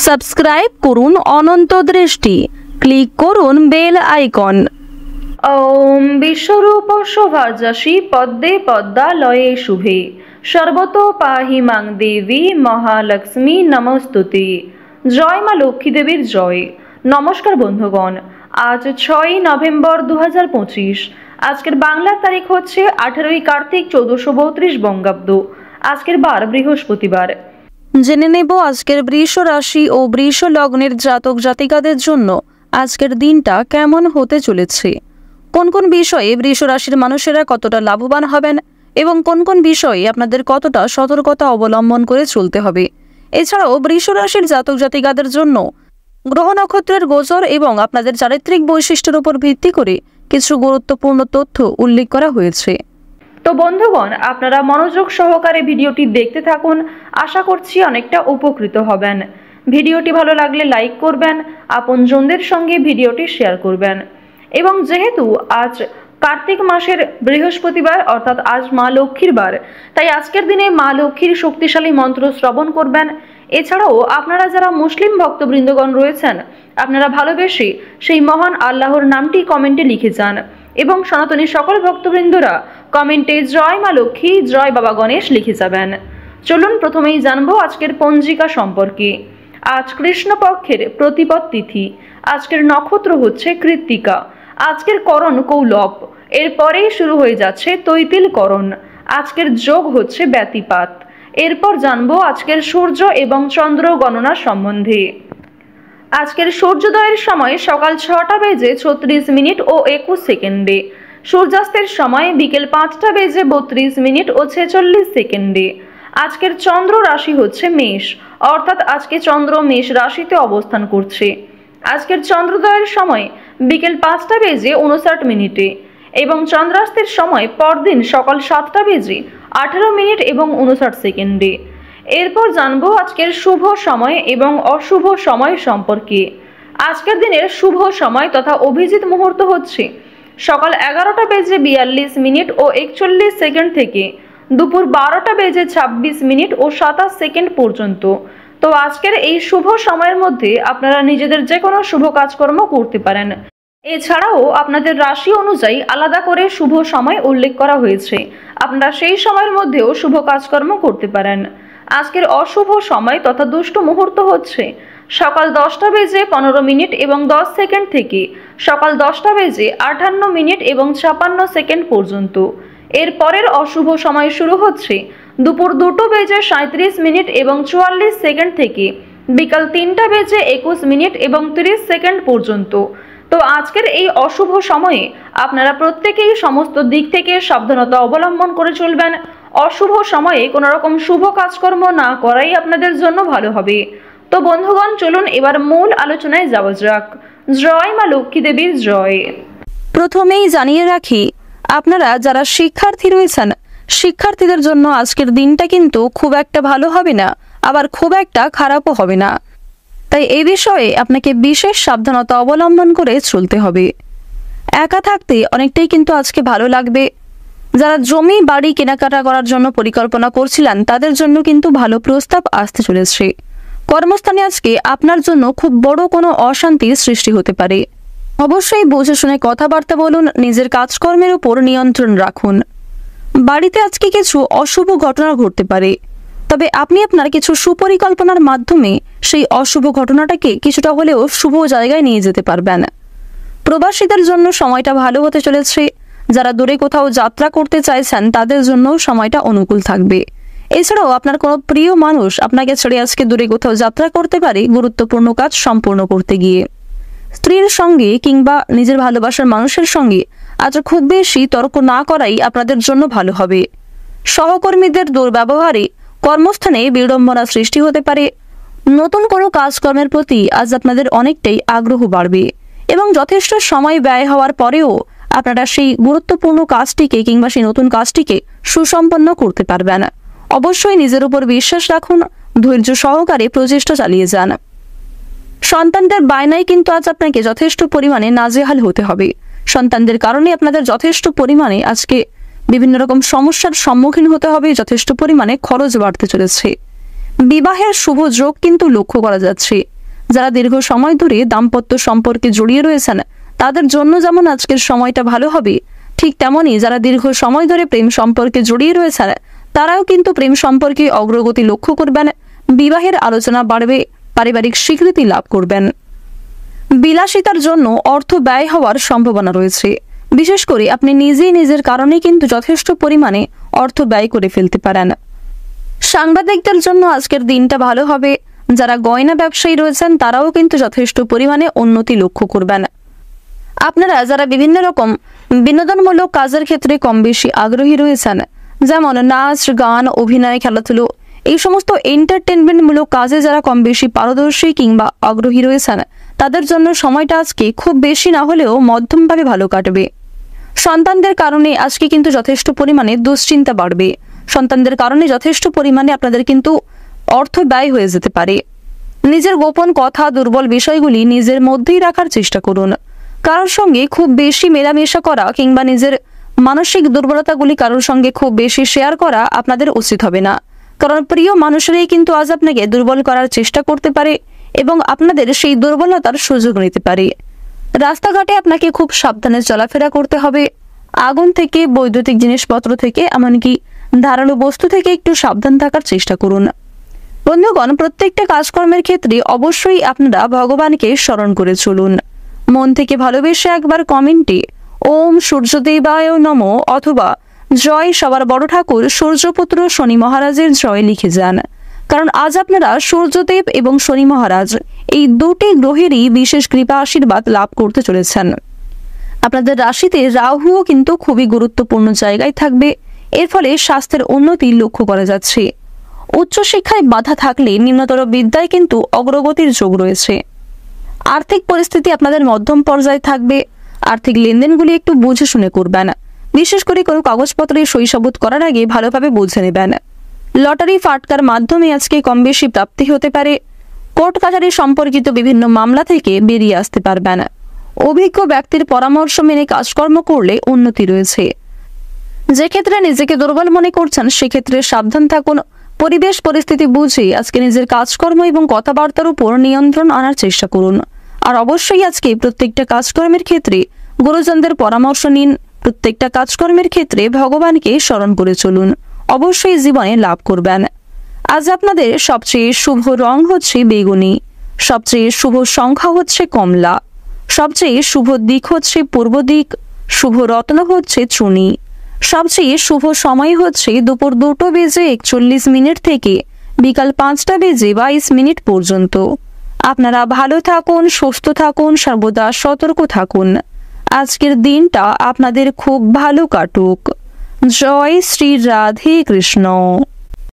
Subscribe করুন অনন্ত দৃষ্টি, click করুন বেল আইকন। ওম বিশ্বরূপ শোভাযাসী পদ্মে পদ্মালয়ে শুভে সর্বতো পাহি মাং দেবী মহালক্ষ্মী নমস্তুতে। জয় মা লক্ষ্মী দেবীর জয়। নমস্কার বন্ধুগণ, আজ 6ই নভেম্বর 2025। আজকের বাংলার তারিখ হচ্ছে 18ই কার্তিক 1432 বঙ্গাব্দ। আজকের বার বৃহস্পতিবার। জেনে নেব আজকের বৃষ রাশি ও বৃষ লগ্নের জাতক জাতিকাদের জন্য আজকের দিনটা কেমন হতে চলেছে, কোন কোন বিষয়ে বৃষ রাশির মানুষেরা কতটা লাভবান হবেন এবং কোন কোন বিষয়ে আপনাদের কতটা সতর্কতা অবলম্বন করে চলতে হবে। এছাড়াও বৃষ রাশির জাতক জাতিকাদের জন্য গ্রহ নক্ষত্রের গোচর এবং আপনাদের চারিত্রিক বৈশিষ্ট্যের উপর ভিত্তি করে কিছু গুরুত্বপূর্ণ তথ্য উল্লেখ করা হয়েছে। তো বন্ধুগণ, আপনারা মনোযোগ সহকারে ভিডিওটি দেখতে থাকুন, আশা করছি অনেকটা উপকৃত হবেন। ভিডিওটি ভালো লাগলে লাইক করবেন, আপনজনদের সঙ্গে ভিডিওটি শেয়ার করবেন। এবং যেহেতু আজ কার্তিক মাসের বৃহস্পতিবার অর্থাৎ আজ মা লক্ষ্মীর বার, তাই আজকের দিনে মা লক্ষ্মীর শক্তিশালী মন্ত্র শ্রবণ করবেন। এছাড়াও আপনারা যারা মুসলিম ভক্তবৃন্দগণ রয়েছেন, আপনারা ভালোবেসে সেই মহান আল্লাহর নামটি কমেন্টে লিখে যান এবং সনাতনী সকল ভক্তবৃন্দরা কমেন্টে জয় মা লক্ষ্মী, জয় বাবা গণেশ লিখে যাবেন। চলুন প্রথমেই জানবো আজকের পঞ্জিকা সম্পর্কে। আজ কৃষ্ণপক্ষের প্রতিপদ তিথি। আজকের নক্ষত্র হচ্ছে কৃত্তিকা। আজকের করণ কৌলব। এরপরেই শুরু হয়ে যাচ্ছে তৈতিল করণ। আজকের যোগ হচ্ছে ব্যতিপাত। এরপর জানবো আজকের সূর্য এবং চন্দ্র গণনা সম্বন্ধে। আজকের সূর্যোদয়ের সময় সকাল 6টা বেজে 36 মিনিট ও 21 সেকেন্ডে। সূর্যাস্তের সময় বিকেল 5টা বেজে 32 মিনিট ও 46 সেকেন্ডে। আজকের চন্দ্র রাশি হচ্ছে মেষ, অর্থাৎ আজকে চন্দ্র মেষ রাশিতে অবস্থান করছে। আজকের চন্দ্রোদয়ের সময় বিকেল 5টা বেজে 59 মিনিটে এবং চন্দ্রাস্তের সময় পরদিন সকাল 7টা বেজে 18 মিনিট এবং 59 সেকেন্ডে। এরপর জানবো আজকের শুভ সময় এবং অশুভ সময় সম্পর্কে। আজকের দিনের শুভ সময় তথা অভিজিৎ মুহূর্ত হচ্ছে সকাল 11টা বেজে 42 মিনিট ও 41 সেকেন্ড থেকে দুপুর 12টা বেজে 26 মিনিট ও 27 সেকেন্ড পর্যন্ত। তো আজকের এই শুভ সময়ের মধ্যে আপনারা নিজেদের যে কোনো শুভ কাজকর্ম করতে পারেন। এছাড়াও আপনাদের রাশি অনুযায়ী আলাদা করে শুভ সময় উল্লেখ করা হয়েছে, আপনারা সেই সময়ের মধ্যেও শুভ কাজকর্ম করতে পারেন। আজকের অশুভ সময় তথা দুষ্ট মুহূর্ত হচ্ছে সকাল 10টা বেজে 15 মিনিট এবং 10 সেকেন্ড থেকে সকাল 10টা বেজে 58 মিনিট এবং 56 সেকেন্ড পর্যন্ত। এর পরের অশুভ সময় শুরু হচ্ছে দুপুর 2টো বেজে 37 মিনিট এবং 44 সেকেন্ড থেকে বিকাল 3টা বেজে 21 মিনিট এবং 30 সেকেন্ড পর্যন্ত। তো আজকের এই অশুভ সময়ে আপনারা প্রত্যেকেই সমস্ত দিক থেকে সাবধানতা অবলম্বন করে চলবেন। অশুভ সময়ে কোনো রকম শুভ কাজকর্ম না করাই আপনাদের জন্য ভালো হবে। তো বন্ধুগণ, চলুন এবার মূল আলোচনায় যাওয়া যাক। জয় মা লক্ষ্মী দেবীর জয়। প্রথমেই জানিয়ে রাখি, আপনারা যারা শিক্ষার্থী রয়েছেন, শিক্ষার্থীদের জন্য আজকের দিনটা কিন্তু খুব একটা ভালো হবে না, আবার খুব একটা খারাপও হবে না। তাই এই বিষয়ে আপনাকে বিশেষ সাবধানতা অবলম্বন করে চলতে হবে। একা থাকতে অনেকটাই কিন্তু আজকে ভালো লাগবে। যারা জমি বাড়ি কেনাকাটা করার জন্য পরিকল্পনা করছিলেন, তাদের জন্য কিন্তু ভালো প্রস্তাব আসতে চলেছে। কর্মস্থানে আজকে আপনার জন্য খুব বড় কোনো অশান্তির সৃষ্টি হতে পারে। অবশ্যই বুঝে শুনে কথাবার্তা বলুন, নিজের কাজকর্মের উপর নিয়ন্ত্রণ রাখুন। বাড়িতে আজকে কিছু অশুভ ঘটনা ঘটতে পারে, তবে আপনি আপনার কিছু সুপরিকল্পনার মাধ্যমে সেই অশুভ ঘটনাটাকে কিছুটা হলেও শুভ জায়গায় নিয়ে যেতে পারবেন। প্রবাসীদের জন্য সময়টা ভালো হতে চলেছে। যারা দূরে কোথাও যাত্রা করতে চাইছেন, তাদের জন্য সময়টা অনুকূল থাকবে। এছাড়াও আপনার কোনো প্রিয় মানুষ আপনাকে ছেড়ে আজকে দূরে কোথাও যাত্রা করতে পারে গুরুত্বপূর্ণ কাজ সম্পূর্ণ করতে গিয়ে। স্ত্রীর সঙ্গে কিংবা নিজের ভালোবাসার মানুষের সঙ্গে আজ খুব বেশি তর্ক না করাই আপনাদের জন্য ভালো হবে। সহকর্মীদের দুর্ব্যবহারে কর্মস্থানে বিড়ম্বনা সৃষ্টি হতে পারে। নতুন কোনো কাজকর্মের প্রতি আজ আপনাদের অনেকটাই আগ্রহ বাড়বে এবং যথেষ্ট সময় ব্যয় হওয়ার পরেও আপনারা সেই গুরুত্বপূর্ণ কাজটিকে কিংবা সেই নতুন কাজটিকে সুসম্পন্ন করতে পারবেন। অবশ্যই নিজের উপর বিশ্বাস রাখুন, ধৈর্য সহকারে প্রচেষ্টা চালিয়ে যান। সন্তানদের বায়নায় কিন্তু আজ আপনাকে যথেষ্ট পরিমাণে নাজেহাল হতে হবে। সন্তানদের কারণে আপনাদের যথেষ্ট পরিমাণে আজকে বিভিন্ন রকম সমস্যার সম্মুখীন হতে হবে, যথেষ্ট পরিমাণে খরচ বাড়তে চলেছে। বিবাহের শুভ যোগ কিন্তু লক্ষ্য করা যাচ্ছে। যারা দীর্ঘ সময় ধরে দাম্পত্য সম্পর্কে জড়িয়ে রয়েছেন তাদের জন্য যেমন আজকের সময়টা ভালো হবে, ঠিক তেমনই যারা দীর্ঘ সময় ধরে প্রেম সম্পর্কে জড়িয়ে রয়েছেন তারাও কিন্তু প্রেম সম্পর্কে অগ্রগতি লক্ষ্য করবেন, বিবাহের আলোচনা বাড়বে, পারিবারিক স্বীকৃতি লাভ করবেন। বিলাসিতার জন্য অর্থ ব্যয় হওয়ার সম্ভাবনা রয়েছে। বিশেষ করে আপনি নিজেই নিজের কারণে কিন্তু যথেষ্ট পরিমাণে অর্থ ব্যয় করে ফেলতে পারেন। সাংবাদিকদের জন্য আজকের দিনটা ভালো হবে। যারা গয়না ব্যবসায়ী রয়েছেন তারাও কিন্তু যথেষ্ট পরিমাণে উন্নতি লক্ষ্য করবেন। আপনারা যারা বিভিন্ন রকম বিনোদনমূলক কাজের ক্ষেত্রে কম বেশি আগ্রহী রয়েছেন, যেমন নাচ, গান, অভিনয়, খেলাধুলো, এই সমস্ত এন্টারটেনমেন্টমূলক কাজে যারা কম বেশি পারদর্শী কিংবা আগ্রহী রয়েছেন তাদের জন্য সময়টা আজকে খুব বেশি না হলেও মধ্যমভাবে ভালো কাটবে। সন্তানদের কারণে আজকে কিন্তু যথেষ্ট পরিমাণে দুশ্চিন্তা বাড়বে। সন্তানদের কারণে যথেষ্ট পরিমাণে আপনাদের কিন্তু অর্থ ব্যয় হয়ে যেতে পারে। নিজের গোপন কথা, দুর্বল বিষয়গুলি নিজের মধ্যেই রাখার চেষ্টা করুন। কারোর সঙ্গে খুব বেশি মেলামেশা করা কিংবা নিজের মানসিক দুর্বলতাগুলি কারোর সঙ্গে খুব বেশি শেয়ার করা আপনাদের উচিত হবে না, কারণ প্রিয় মানুষেরাই কিন্তু আজ আপনাকে দুর্বল করার চেষ্টা করতে পারে এবং আপনাদের সেই দুর্বলতার সুযোগ নিতে পারে। রাস্তাঘাটে আপনাকে খুব সাবধানে চলাফেরা করতে হবে। আগুন থেকে, বৈদ্যুতিক জিনিসপত্র থেকে, এমনকি ধারালো বস্তু থেকে একটু সাবধান থাকার চেষ্টা করুন। বন্ধুগণ, প্রত্যেকটা কাজকর্মের ক্ষেত্রে অবশ্যই আপনারা ভগবানকে স্মরণ করে চলুন। মন থেকে ভালোবেসে একবার কমেন্টে ওম সূর্যদেবায় নমঃ অথবা জয় সবার বড় ঠাকুর সূর্যপুত্র শনি মহারাজের জয় লিখে যান, কারণ আজ আপনারা সূর্যদেব এবং শনি মহারাজ এই দুটি গ্রহেরই বিশেষ কৃপা আশীর্বাদ লাভ করতে চলেছেন। আপনাদের রাশিতে রাহুও কিন্তু খুবই গুরুত্বপূর্ণ জায়গায় থাকবে। এর ফলে স্বাস্থ্যের উন্নতি লক্ষ্য করা যাচ্ছে। উচ্চশিক্ষায় বাধা থাকলে নিম্নতর বিদ্যায় কিন্তু অগ্রগতির যোগ রয়েছে। আর্থিক পরিস্থিতি আপনাদের মধ্যম পর্যায়ে থাকবে। আর্থিক লেনদেনগুলি একটু বুঝে শুনে করবেন। বিশেষ করে কোনো কাগজপত্রে সই সাবুত করার আগে ভালোভাবে বুঝে নেবেন। লটারি ফাটকার মাধ্যমে আজকে কম বেশি প্রাপ্তি হতে পারে। কোর্ট কাছারি সম্পর্কিত বিভিন্ন মামলা থেকে বেরিয়ে আসতে পারবেন। অভিজ্ঞ ব্যক্তির পরামর্শ মেনে কাজকর্ম করলে উন্নতি রয়েছে। যে ক্ষেত্রে নিজেকে দুর্বল মনে করছেন সেক্ষেত্রে সাবধান থাকুন। পরিবেশ পরিস্থিতি বুঝে আজকে নিজের কাজকর্ম এবং কথাবার্তার উপর নিয়ন্ত্রণ আনার চেষ্টা করুন। আর অবশ্যই আজকে প্রত্যেকটা কাজকর্মের ক্ষেত্রে গুরুজনদের পরামর্শ নিন। প্রত্যেকটা কাজকর্মের ক্ষেত্রে ভগবানকে স্মরণ করে চলুন। অবশ্যই জীবনে লাভ করবেন। আজ আপনাদের সবচেয়ে শুভ রং হচ্ছে বেগুনি, সবচেয়ে শুভ সংখ্যা হচ্ছে কমলা, সবচেয়ে শুভ দিক হচ্ছে পূর্ব দিক, শুভ রত্ন হচ্ছে চুনি, সবচেয়ে শুভ সময় হচ্ছে দুপুর 2:41 থেকে বিকাল 5:22 পর্যন্ত। আপনারা ভালো থাকুন, সুস্থ থাকুন, সর্বদা সতর্ক থাকুন। আজকের দিনটা আপনাদের খুব ভালো কাটুক। জয় শ্রী রাধে কৃষ্ণ।